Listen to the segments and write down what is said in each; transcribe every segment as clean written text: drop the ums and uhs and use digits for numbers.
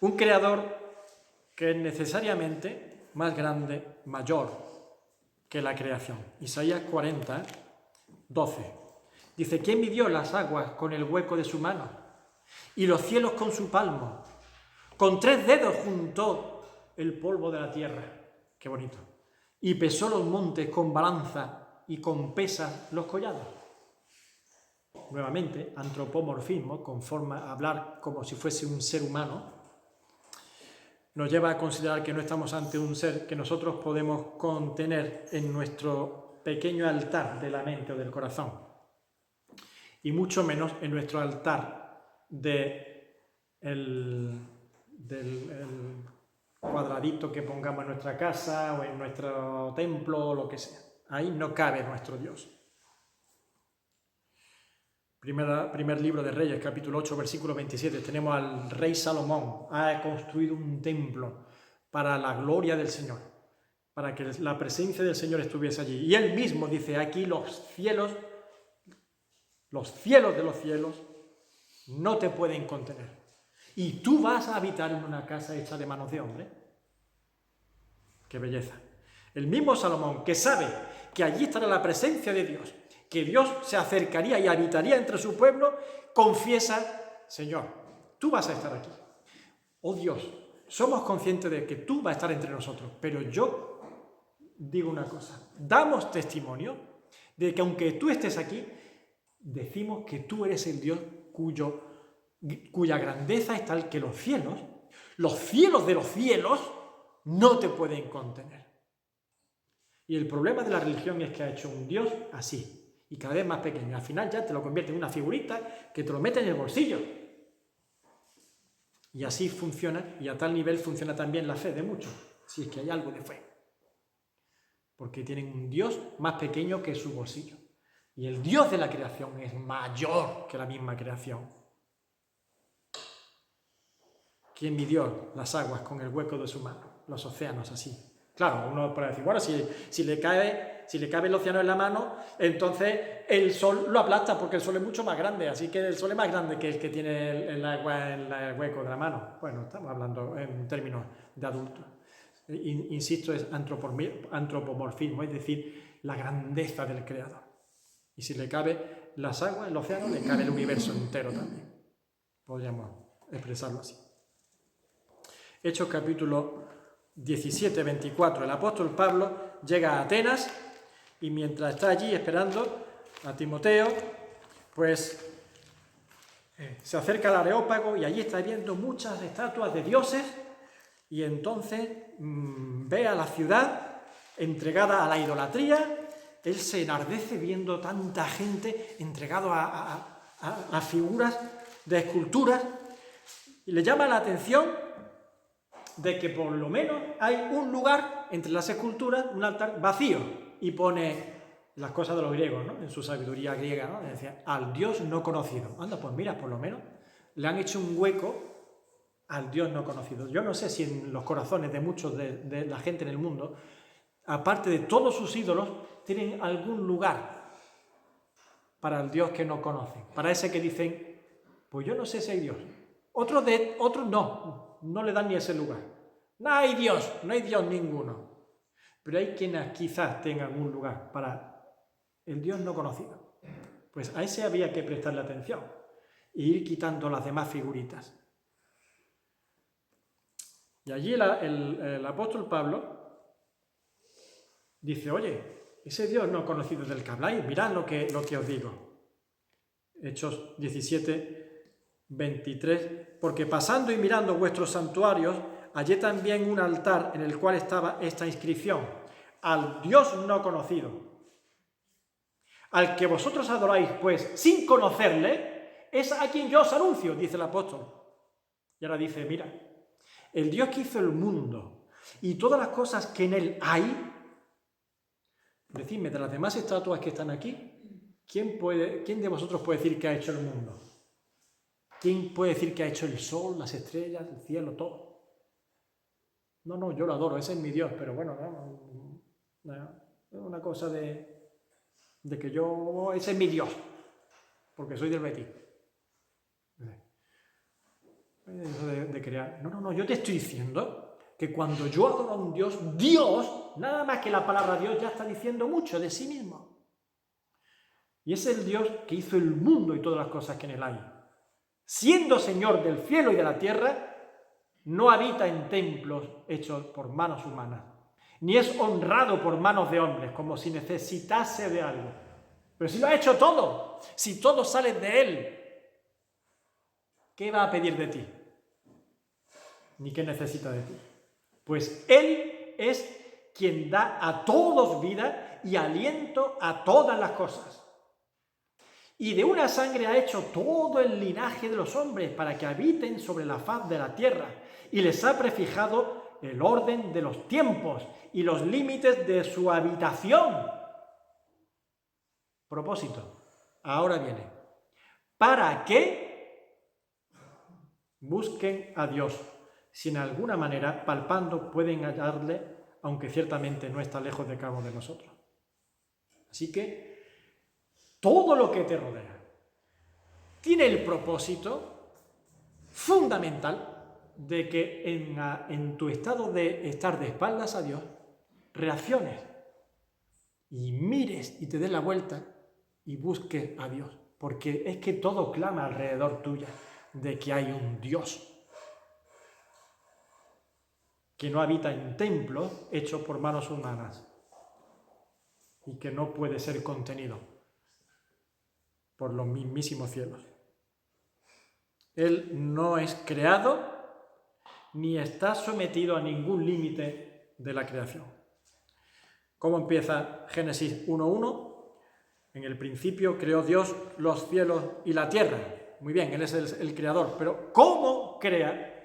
Un creador que es necesariamente más grande, mayor que la creación. Isaías 40, 12. Dice, ¿quién midió las aguas con el hueco de su mano? Y los cielos con su palmo. Con 3 dedos juntó el polvo de la tierra. Qué bonito. Y pesó los montes con balanza y con pesas los collados. Nuevamente, antropomorfismo, conforme a hablar como si fuese un ser humano, nos lleva a considerar que no estamos ante un ser que nosotros podemos contener en nuestro pequeño altar de la mente o del corazón, y mucho menos en nuestro altar del cuadradito que pongamos en nuestra casa o en nuestro templo o lo que sea. Ahí no cabe nuestro Dios. Primer libro de Reyes, capítulo 8, versículo 27. Tenemos al rey Salomón. Ha construido un templo para la gloria del Señor, para que la presencia del Señor estuviese allí. Y él mismo dice, aquí los cielos de los cielos no te pueden contener. Y tú vas a habitar en una casa hecha de manos de hombre. ¡Qué belleza! El mismo Salomón, que sabe que allí estará la presencia de Dios, que Dios se acercaría y habitaría entre su pueblo, confiesa, Señor, tú vas a estar aquí. Oh Dios, somos conscientes de que tú vas a estar entre nosotros, pero yo digo una cosa, damos testimonio de que aunque tú estés aquí, decimos que tú eres el Dios cuya grandeza es tal que los cielos de los cielos, no te pueden contener. Y el problema de la religión es que ha hecho un Dios así, y cada vez más pequeño. Al final ya te lo convierte en una figurita que te lo mete en el bolsillo. Y así funciona, y a tal nivel funciona también la fe de muchos, si es que hay algo de fe. Porque tienen un Dios más pequeño que su bolsillo. Y el Dios de la creación es mayor que la misma creación. ¿Quién midió las aguas con el hueco de su mano? Los océanos así. Claro, uno puede decir, bueno, si le cabe el océano en la mano, entonces el sol lo aplasta porque el sol es mucho más grande, así que el sol es más grande que el que tiene el agua en el hueco de la mano. Bueno, estamos hablando en términos de adultos. Insisto, es antropomorfismo, es decir, la grandeza del Creador. Y si le cabe las aguas, el océano, le cabe el universo entero también. Podríamos expresarlo así. Hechos capítulo 17, 24. El apóstol Pablo llega a Atenas y mientras está allí esperando a Timoteo, pues se acerca al Areópago y allí está viendo muchas estatuas de dioses y entonces ve a la ciudad entregada a la idolatría. Él se enardece viendo tanta gente entregada a figuras de esculturas y le llama la atención de que por lo menos hay un lugar entre las esculturas, un altar vacío, y pone las cosas de los griegos, ¿no? En su sabiduría griega, ¿no? Decía, al Dios no conocido. Anda, pues mira, por lo menos le han hecho un hueco al Dios no conocido. Yo no sé si en los corazones de muchos de la gente en el mundo, aparte de todos sus ídolos, tienen algún lugar para el Dios que no conocen, para ese que dicen, pues yo no sé si hay Dios. Otros no le dan ni ese lugar. No hay Dios ninguno. Pero hay quienes quizás tengan un lugar para el Dios no conocido. Pues a ese había que prestarle atención e ir quitando las demás figuritas. Y allí el apóstol Pablo dice, oye, ese Dios no conocido del que habláis, mirad lo que os digo. Hechos 17, 23, porque pasando y mirando vuestros santuarios, hallé también un altar en el cual estaba esta inscripción, al Dios no conocido, al que vosotros adoráis, pues, sin conocerle, es a quien yo os anuncio, dice el apóstol. Y ahora dice, mira, el Dios que hizo el mundo y todas las cosas que en él hay, decidme, de las demás estatuas que están aquí, ¿quién de vosotros puede decir que ha hecho el mundo? ¿Quién puede decir que ha hecho el sol, las estrellas, el cielo, todo? No, yo lo adoro, ese es mi Dios, pero bueno, es una cosa de que ese es mi Dios, porque soy del Betis. Eso de crear. No, yo te estoy diciendo que cuando yo adoro a un Dios, Dios, nada más que la palabra Dios ya está diciendo mucho de sí mismo. Y es el Dios que hizo el mundo y todas las cosas que en él hay. Siendo Señor del cielo y de la tierra, no habita en templos hechos por manos humanas, ni es honrado por manos de hombres, como si necesitase de algo. Pero si lo ha hecho todo, si todo sale de él, ¿qué va a pedir de ti? Ni qué necesita de ti. Pues él es quien da a todos vida y aliento a todas las cosas. Y de una sangre ha hecho todo el linaje de los hombres para que habiten sobre la faz de la tierra, y les ha prefijado el orden de los tiempos y los límites de su habitación. Propósito, ahora viene. Para que busquen a Dios, si en alguna manera, palpando, pueden hallarle, aunque ciertamente no está lejos de cabo de nosotros. Así que todo lo que te rodea tiene el propósito fundamental de que en tu estado de estar de espaldas a Dios, reacciones y mires y te des la vuelta y busques a Dios. Porque es que todo clama alrededor tuya de que hay un Dios que no habita en templos hechos por manos humanas y que no puede ser contenido por los mismísimos cielos. Él no es creado ni está sometido a ningún límite de la creación. ¿Cómo empieza Génesis 1:1? En el principio creó Dios los cielos y la tierra. Muy bien, Él es el creador, pero ¿cómo crea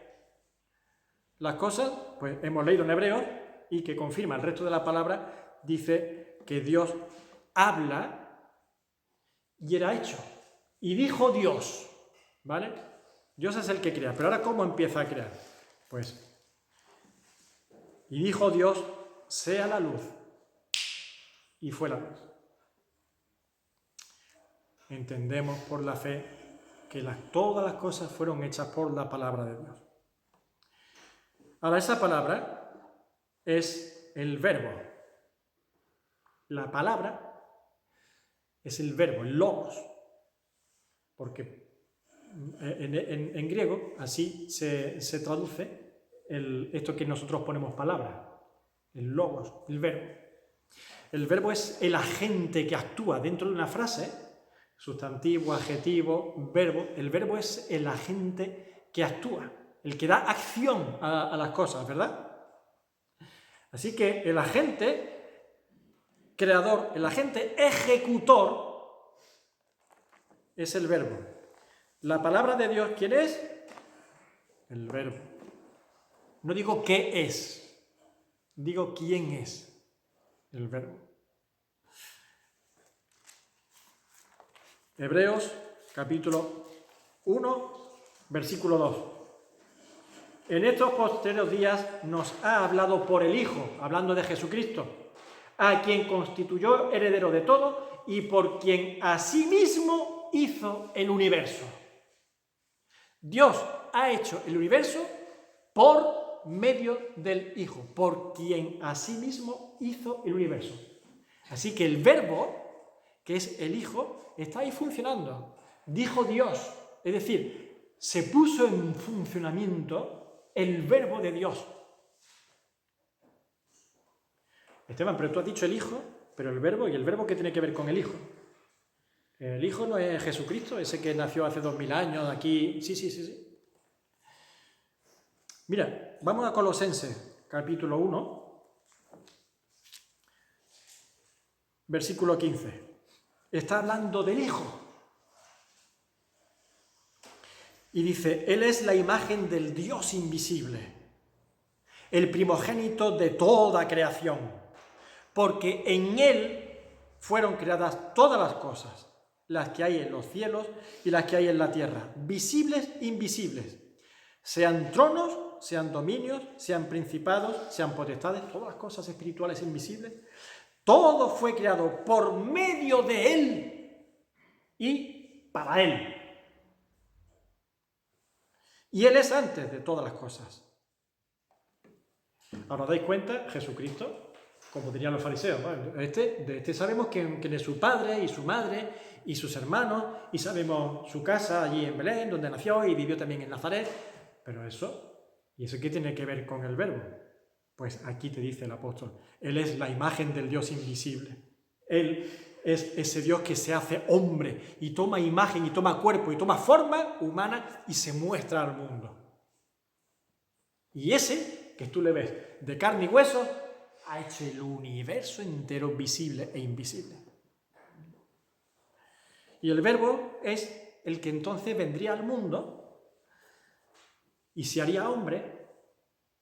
las cosas? Pues hemos leído en Hebreos, y que confirma el resto de la palabra, dice que Dios habla y era hecho. Y dijo Dios, ¿vale? Dios es el que crea, pero ahora ¿cómo empieza a crear? Pues, y dijo Dios, sea la luz, y fue la luz. Entendemos por la fe que todas las cosas fueron hechas por la palabra de Dios. Ahora, esa palabra es el verbo. La palabra es el verbo, el logos, porque en griego así se traduce esto que nosotros ponemos palabra, el logos, el verbo. El verbo es el agente que actúa dentro de una frase, sustantivo, adjetivo, verbo. El verbo es el agente que actúa, el que da acción a las cosas, ¿verdad? Así que el agente creador, el agente ejecutor es el verbo. La palabra de Dios, ¿quién es? El verbo. No digo qué es, digo quién es el verbo. Hebreos, capítulo 1, versículo 2. En estos posteriores días nos ha hablado por el Hijo, hablando de Jesucristo, a quien constituyó heredero de todo y por quien asimismo hizo el universo. Dios ha hecho el universo por medio del Hijo, por quien asimismo hizo el universo. Así que el verbo, que es el Hijo, está ahí funcionando. Dijo Dios, es decir, se puso en funcionamiento el verbo de Dios. Esteban, pero tú has dicho el Hijo, pero el verbo, ¿y el verbo qué tiene que ver con el Hijo? El Hijo no es Jesucristo, ese que nació hace 2000 años aquí. Sí. Mira, vamos a Colosenses, capítulo 1, versículo 15. Está hablando del Hijo. Y dice, Él es la imagen del Dios invisible, el primogénito de toda creación, porque en Él fueron creadas todas las cosas, las que hay en los cielos y las que hay en la tierra, visibles e invisibles, sean tronos, sean dominios, sean principados, sean potestades, todas las cosas espirituales e invisibles. Todo fue creado por medio de Él y para Él. Y Él es antes de todas las cosas. Ahora, ¿os dais cuenta? Jesucristo, como dirían los fariseos, bueno, de este sabemos quién es su padre y su madre y sus hermanos, y sabemos su casa allí en Belén, donde nació y vivió también en Nazaret, pero ¿y eso qué tiene que ver con el Verbo? Pues aquí te dice el apóstol, Él es la imagen del Dios invisible. Él es ese Dios que se hace hombre y toma imagen y toma cuerpo y toma forma humana y se muestra al mundo. Y ese que tú le ves de carne y hueso ha hecho el universo entero visible e invisible. Y el Verbo es el que entonces vendría al mundo y se haría hombre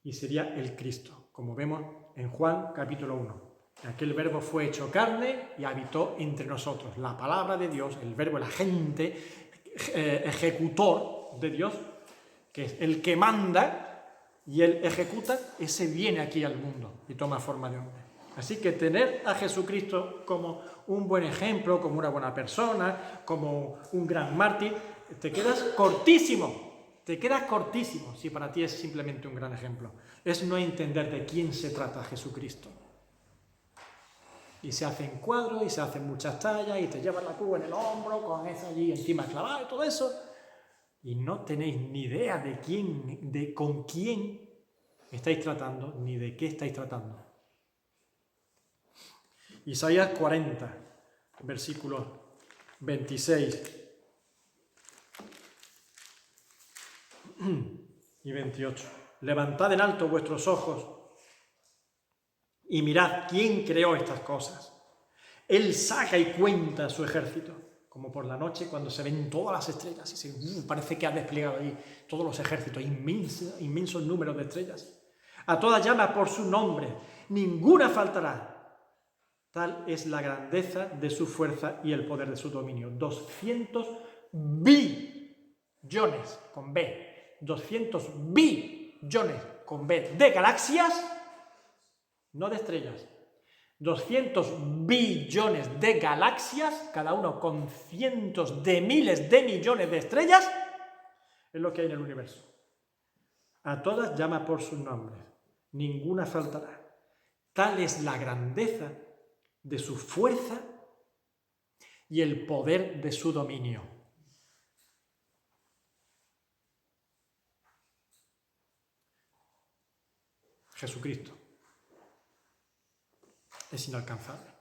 y sería el Cristo, como vemos en Juan capítulo 1. Aquel Verbo fue hecho carne y habitó entre nosotros. La palabra de Dios, el Verbo, el agente ejecutor de Dios, que es el que manda y él ejecuta, ese viene aquí al mundo y toma forma de hombre. Así que tener a Jesucristo como un buen ejemplo, como una buena persona, como un gran mártir, te quedas cortísimo. Te quedas cortísimo si para ti es simplemente un gran ejemplo. Es no entender de quién se trata Jesucristo. Y se hacen cuadros y se hacen muchas tallas y te llevan la cruz en el hombro con eso allí encima clavado y todo eso. Y no tenéis ni idea de con quién estáis tratando, ni de qué estáis tratando. Isaías 40, versículos 26 y 28. Levantad en alto vuestros ojos y mirad quién creó estas cosas. Él saca y cuenta su ejército, como por la noche cuando se ven todas las estrellas y parece que ha desplegado ahí todos los ejércitos, inmensos números de estrellas. A todas llama por su nombre, ninguna faltará. Tal es la grandeza de su fuerza y el poder de su dominio. 200 billones con B, 200 billones con B de galaxias, no de estrellas. 200 billones de galaxias, cada uno con cientos de miles de millones de estrellas, es lo que hay en el universo. A todas llama por sus nombres, ninguna faltará. Tal es la grandeza de su fuerza y el poder de su dominio. Jesucristo es inalcanzable,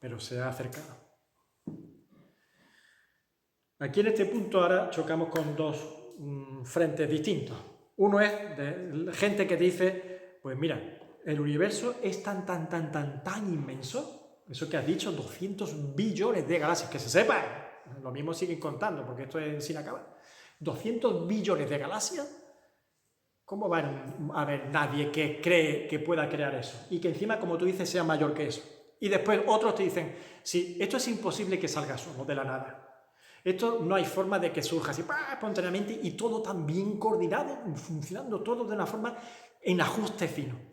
pero se ha acercado. Aquí en este punto ahora chocamos con dos frentes distintos. Uno es de gente que dice, pues mira, el universo es tan inmenso, eso que has dicho, 200 billones de galaxias, que se sepa, lo mismo siguen contando, porque esto es sin acabar. 200 billones de galaxias, ¿cómo va a haber nadie que cree que pueda crear eso? Y que encima, como tú dices, sea mayor que eso. Y después otros te dicen, sí, esto es imposible que salga solo de la nada. Esto no hay forma de que surja así espontáneamente y todo tan bien coordinado, funcionando todo de una forma en ajuste fino.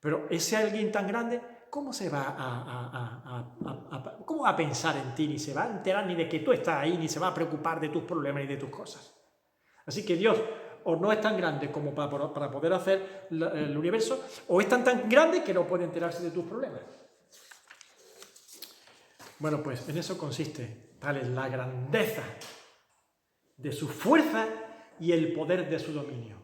Pero ese alguien tan grande, ¿cómo se va cómo va a pensar en ti? Ni se va a enterar ni de que tú estás ahí, ni se va a preocupar de tus problemas ni de tus cosas. Así que Dios o no es tan grande como para poder hacer el universo, o es tan grande que no puede enterarse de tus problemas. Bueno, pues en eso consiste. Tal es la grandeza de su fuerza y el poder de su dominio.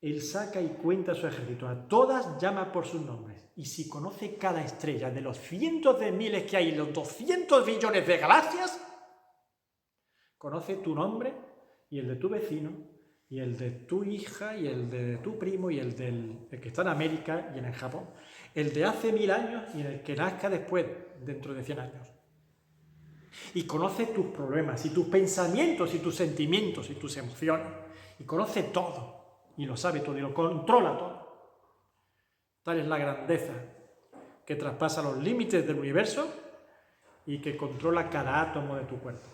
Él saca y cuenta su ejército, a todas llama por sus nombres. Y si conoce cada estrella de los cientos de miles que hay en los 200 billones de galaxias, conoce tu nombre y el de tu vecino, y el de tu hija, y el de tu primo, y el que está en América y en el Japón. El de hace 1000 años y el que nazca después, dentro de 100 años. Y conoce tus problemas, y tus pensamientos, y tus sentimientos, y tus emociones. Y conoce todo, y lo sabe todo, y lo controla todo. Tal es la grandeza que traspasa los límites del universo y que controla cada átomo de tu cuerpo.